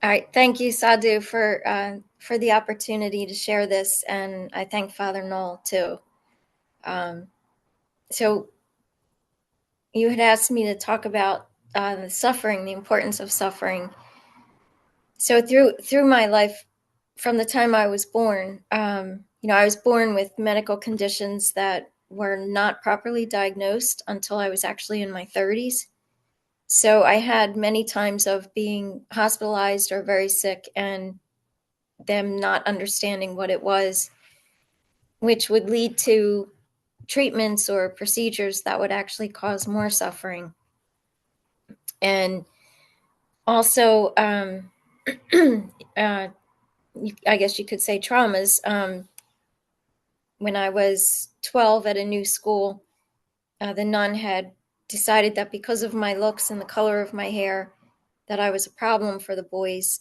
All right, thank you, Sadhu, for the opportunity to share this, and I thank Father Noel too. Um, so you had asked me to talk about the suffering, the importance of suffering. So through my life, from the time I was born, I was born with medical conditions that were not properly diagnosed until I was actually in my 30s. So I had many times of being hospitalized or very sick and them not understanding what it was, which would lead to treatments or procedures that would actually cause more suffering. And also, uh, I guess you could say traumas. When I was 12 at a new school, the nun had decided that because of my looks and the color of my hair, that I was a problem for the boys,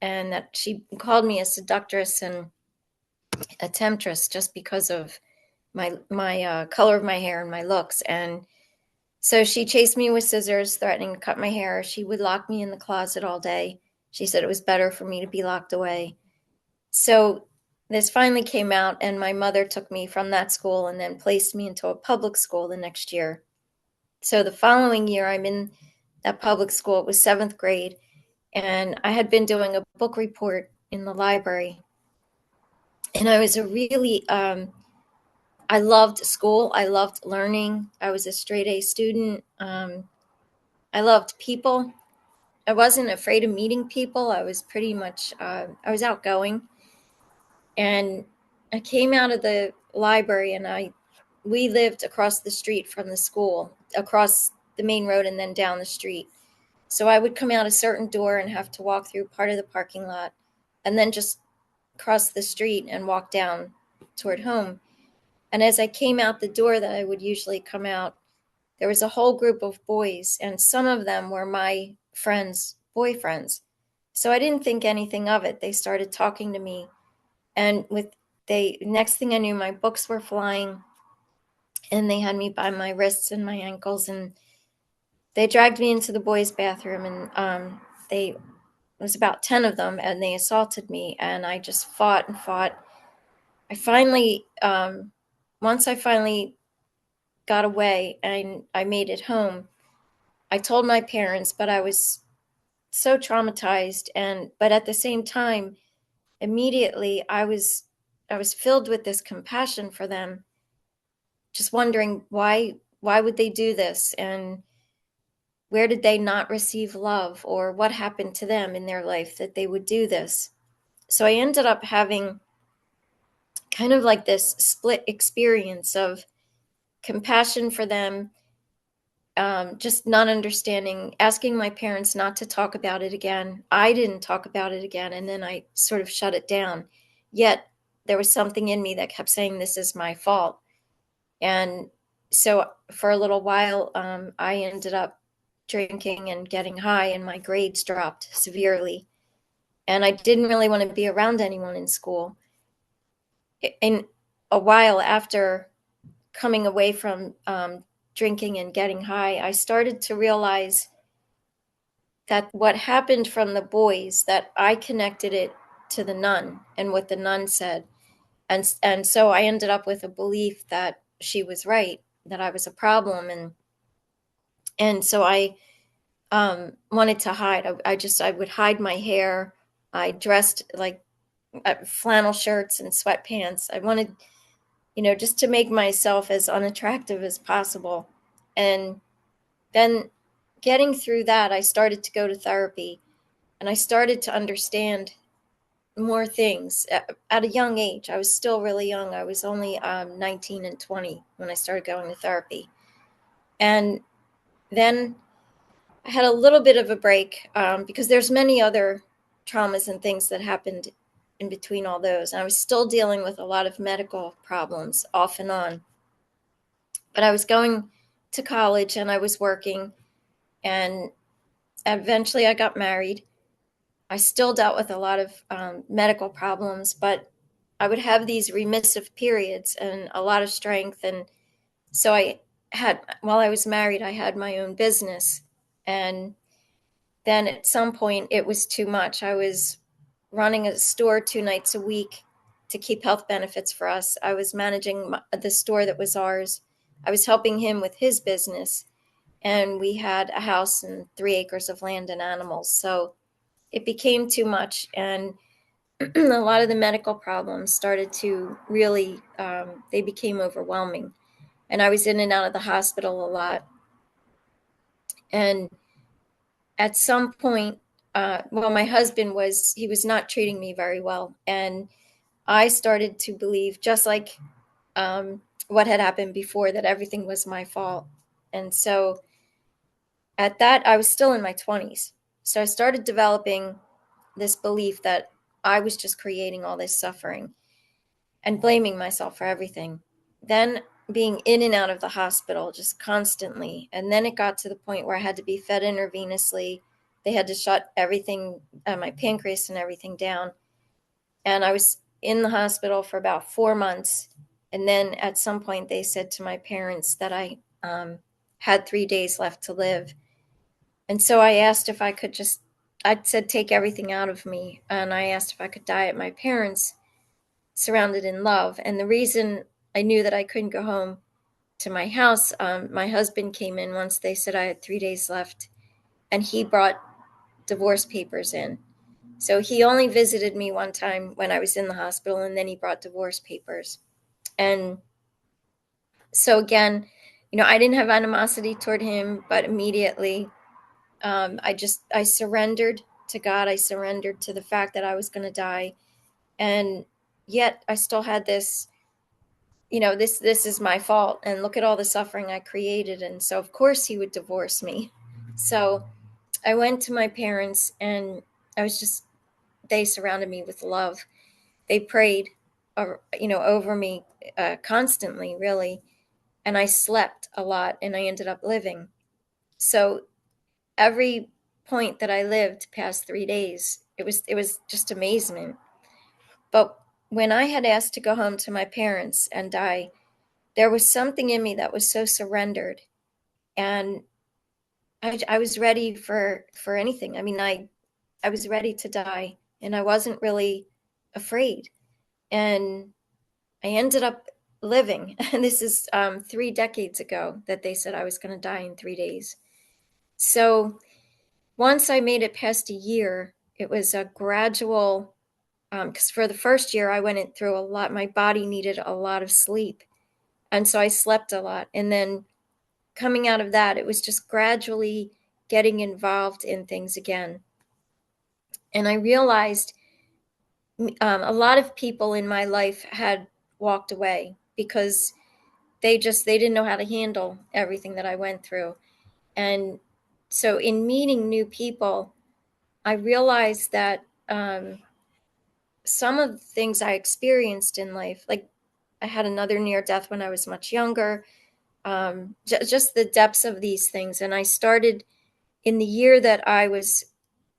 and that she called me a seductress and a temptress just because of my color of my hair and my looks. And so she chased me with scissors, threatening to cut my hair. She would lock me in the closet all day. She said it was better for me to be locked away. So this finally came out, and my mother took me from that school and then placed me into a public school the next year. So the following year, I'm in that public school. It was seventh grade, and I had been doing a book report in the library. And I was a really, I loved school. I loved learning. I was a straight A student. I loved people. I wasn't afraid of meeting people. I was pretty much, I was outgoing. And I came out of the library, and we lived across the street from the school, across the main road and then down the street. So I would come out a certain door and have to walk through part of the parking lot and then just cross the street and walk down toward home. And as I came out the door that I would usually come out, there was a whole group of boys, and some of them were my friends' boyfriends. So I didn't think anything of it. They started talking to me, and with they next thing I knew, my books were flying, and they had me by my wrists and my ankles, and they dragged me into the boys' bathroom, and they it was about 10 of them, and they assaulted me, and I just fought and fought. I finally, once I finally got away and I made it home, I told my parents, but I was so traumatized, and but at the same time, immediately I was filled with this compassion for them, just wondering why would they do this, and where did they not receive love, or what happened to them in their life that they would do this. So I ended up having kind of like this split experience of compassion for them, just not understanding, asking my parents not to talk about it again. I didn't talk about it again, and then I sort of shut it down. Yet there was something in me that kept saying, "This is my fault." And so for a little while, I ended up drinking and getting high, and my grades dropped severely. And I didn't really want to be around anyone in school. In a while after coming away from drinking and getting high, I started to realize that what happened from the boys, that I connected it to the nun and what the nun said. And so I ended up with a belief that she was right, that I was a problem. And so I wanted to hide. I would hide my hair. I dressed like flannel shirts and sweatpants. I wanted, just to make myself as unattractive as possible. And then getting through that, I started to go to therapy, and I started to understand more things at a young age. I was still really young. I was only 19 and 20 when I started going to therapy. And then I had a little bit of a break, because there's many other traumas and things that happened in between all those. And I was still dealing with a lot of medical problems off and on. But I was going to college and I was working, and eventually I got married. I still dealt with a lot of medical problems, but I would have these remissive periods and a lot of strength. And so while I was married, I had my own business. And then at some point it was too much. I was running a store 2 nights a week to keep health benefits for us. I was managing the store that was ours. I was helping him with his business, and we had a house and 3 acres of land and animals. So it became too much, and a lot of the medical problems started to really, they became overwhelming. And I was in and out of the hospital a lot. And at some point, well, my husband he was not treating me very well. And I started to believe, just like what had happened before, that everything was my fault. And so at that, I was still in my 20s. So I started developing this belief that I was just creating all this suffering and blaming myself for everything. Then being in and out of the hospital just constantly. And then it got to the point where I had to be fed intravenously. They had to shut everything, my pancreas and everything down. And I was in the hospital for about 4 months. And then at some point, they said to my parents that I had 3 days left to live. And so I asked if I could just, I said, take everything out of me. And I asked if I could die at my parents' surrounded in love. And the reason I knew that I couldn't go home to my house, my husband came in once they said I had 3 days left, and he brought divorce papers in. So he only visited me one time when I was in the hospital, and then he brought divorce papers. And so again, I didn't have animosity toward him, but immediately I surrendered to God. I surrendered to the fact that I was going to die. And yet I still had this, this is my fault, and look at all the suffering I created. And so of course he would divorce me. So I went to my parents, and they surrounded me with love. They prayed, over me constantly, really. And I slept a lot, and I ended up living. So every point that I lived past 3 days, it was just amazement. But when I had asked to go home to my parents and die, there was something in me that was so surrendered, and I was ready for anything. I mean, I was ready to die, and I wasn't really afraid. And I ended up living. And this is 3 decades ago that they said I was going to die in 3 days. So once I made it past a year, it was a gradual, because for the first year I went through a lot. My body needed a lot of sleep. And so I slept a lot. And then coming out of that, it was just gradually getting involved in things again. And I realized a lot of people in my life had walked away because they didn't know how to handle everything that I went through. And so in meeting new people, I realized that some of the things I experienced in life, like I had another near death when I was much younger, just the depths of these things. And I started in the year that I was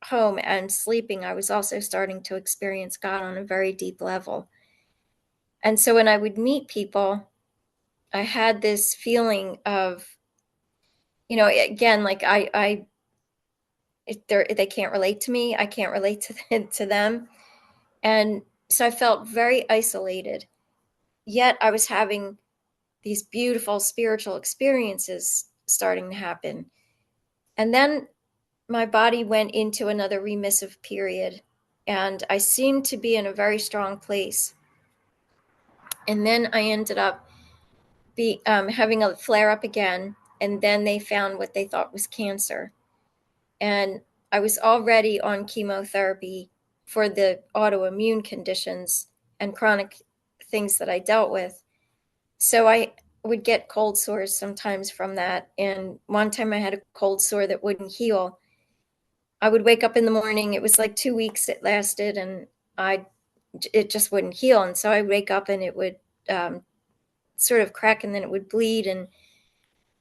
home and sleeping, I was also starting to experience God on a very deep level. And so when I would meet people, I had this feeling of, again, like they can't relate to me. I can't relate to them. And so I felt very isolated. Yet I was having these beautiful spiritual experiences starting to happen. And then my body went into another remissive period, and I seemed to be in a very strong place. And then I ended up having a flare up again, and then they found what they thought was cancer. And I was already on chemotherapy for the autoimmune conditions and chronic things that I dealt with. So I would get cold sores sometimes from that. And one time I had a cold sore that wouldn't heal. I would wake up in the morning. It was like 2 weeks it lasted, and it just wouldn't heal. And so I'd wake up and it would sort of crack, and then it would bleed. And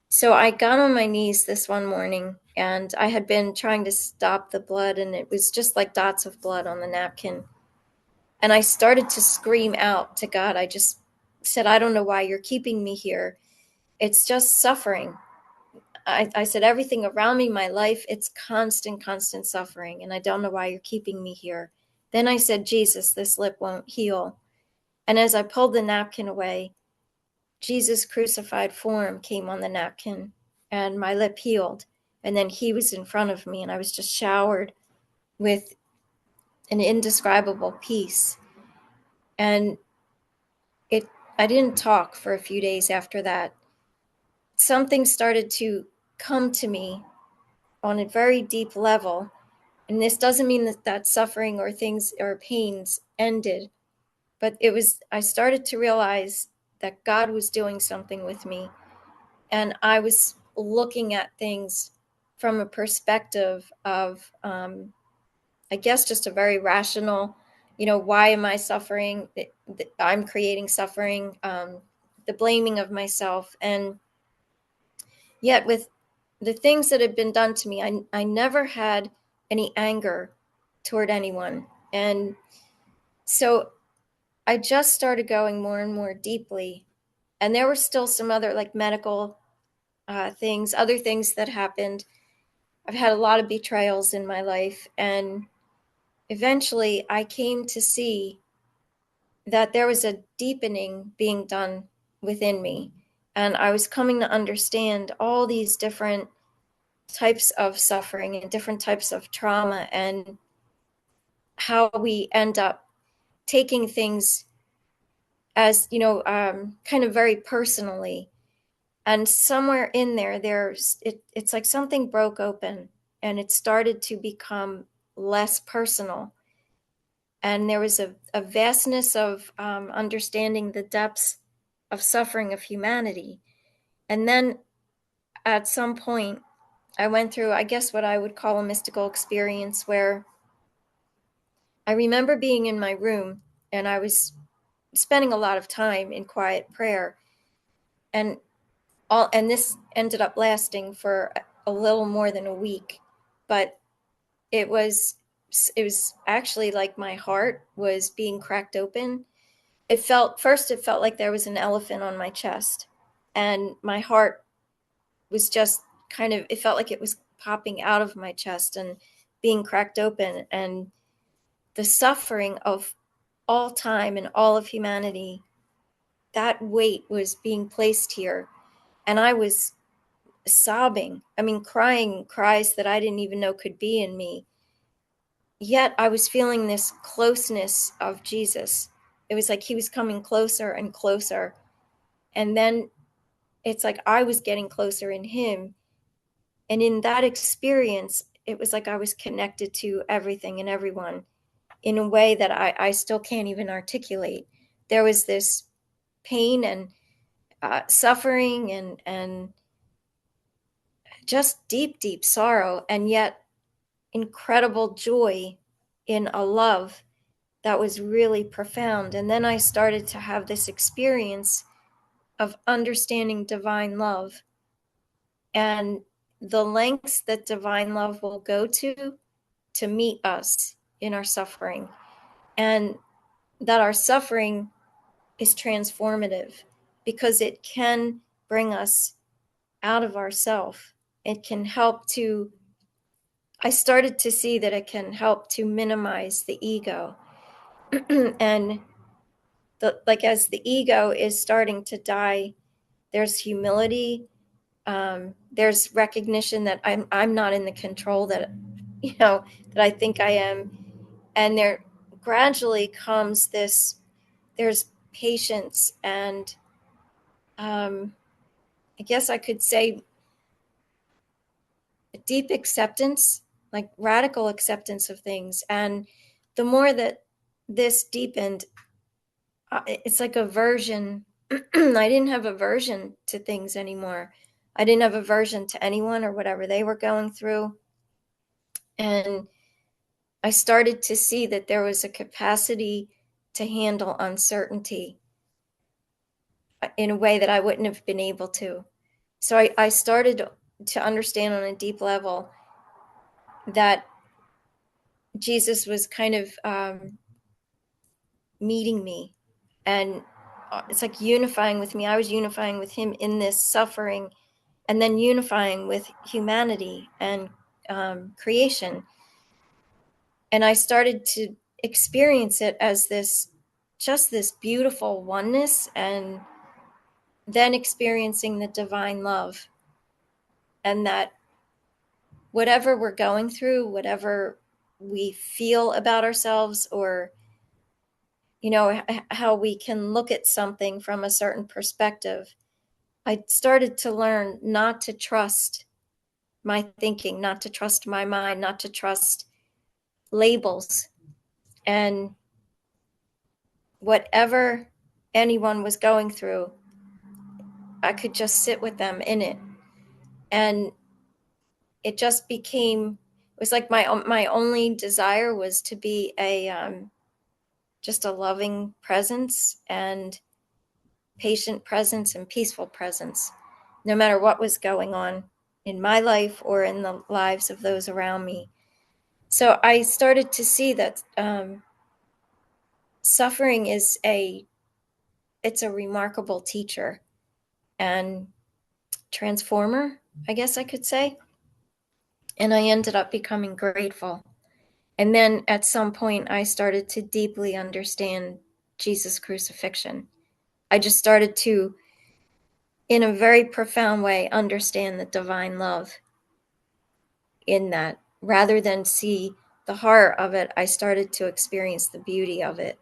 so I got on my knees this one morning, and I had been trying to stop the blood, and it was just like dots of blood on the napkin. And I started to scream out to God. I just said, I don't know why you're keeping me here. It's just suffering. I said, everything around me, my life, it's constant, constant suffering. And I don't know why you're keeping me here. Then I said, Jesus, this lip won't heal. And as I pulled the napkin away, Jesus' crucified form came on the napkin and my lip healed. And then he was in front of me and I was just showered with an indescribable peace. And it, I didn't talk for a few days after that. Something started to come to me on a very deep level. And this doesn't mean that suffering or things or pains ended, but I started to realize that God was doing something with me. And I was looking at things from a perspective of, I guess, just a very rational, why am I suffering? I'm creating suffering, the blaming of myself. And yet, with the things that had been done to me, I never had any anger toward anyone. And so I just started going more and more deeply. And there were still some other like medical things, other things that happened. I've had a lot of betrayals in my life. And eventually I came to see that there was a deepening being done within me. And I was coming to understand all these different types of suffering and different types of trauma and how we end up taking things as, kind of very personally. And somewhere in there, it's like something broke open and it started to become less personal. And there was a vastness of understanding the depths of suffering of humanity. And then at some point, I went through, I guess, what I would call a mystical experience where I remember being in my room and I was spending a lot of time in quiet prayer. And this ended up lasting for a little more than a week. But it was actually like my heart was being cracked open. It felt like there was an elephant on my chest, and my heart was just kind of, it felt like it was popping out of my chest and being cracked open. And the suffering of all time and all of humanity, that weight was being placed here. And I was sobbing, crying cries that I didn't even know could be in me. Yet I was feeling this closeness of Jesus. It was like he was coming closer and closer. And then it's like I was getting closer in him. And in that experience, it was like I was connected to everything and everyone in a way that I still can't even articulate. There was this pain and suffering and just deep, deep sorrow, and yet incredible joy in a love that was really profound. And then I started to have this experience of understanding divine love and the lengths that divine love will go to meet us in our suffering, and that our suffering is transformative because it can bring us out of ourself. It can help to, I started to see that it can help to minimize the ego. And like as the ego is starting to die, there's humility, there's recognition that I'm not in the control that that I think I am. And there gradually comes this, there's patience and I guess I could say deep acceptance, like radical acceptance of things. And the more that this deepened, it's like aversion. I didn't have aversion to things anymore. I didn't have aversion to anyone or whatever they were going through. And I started to see that there was a capacity to handle uncertainty in a way that I wouldn't have been able to. So I started to understand on a deep level that Jesus was kind of meeting me, and it's like unifying with me. I was unifying with him in this suffering, and then unifying with humanity and creation. And I started to experience it as this beautiful oneness, and then experiencing the divine love, and that whatever we're going through, whatever we feel about ourselves, or how we can look at something from a certain perspective, I started to learn not to trust my thinking, not to trust my mind, not to trust labels. And whatever anyone was going through, I could just sit with them in it. And it just became, it was like my only desire was to be just a loving presence, and patient presence, and peaceful presence, no matter what was going on in my life or in the lives of those around me. So I started to see that suffering is it's a remarkable teacher and transformer, I guess I could say. And I ended up becoming grateful. And then at some point, I started to deeply understand Jesus' crucifixion. I just started to, in a very profound way, understand the divine love in that. Rather than see the horror of it, I started to experience the beauty of it.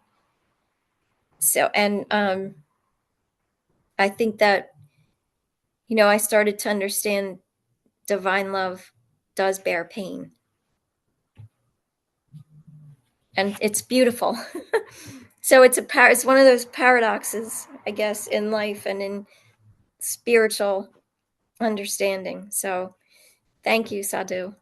So, and I think that, I started to understand divine love does bear pain. And it's beautiful. So it's one of those paradoxes, I guess, in life and in spiritual understanding. So thank you, Sadhu.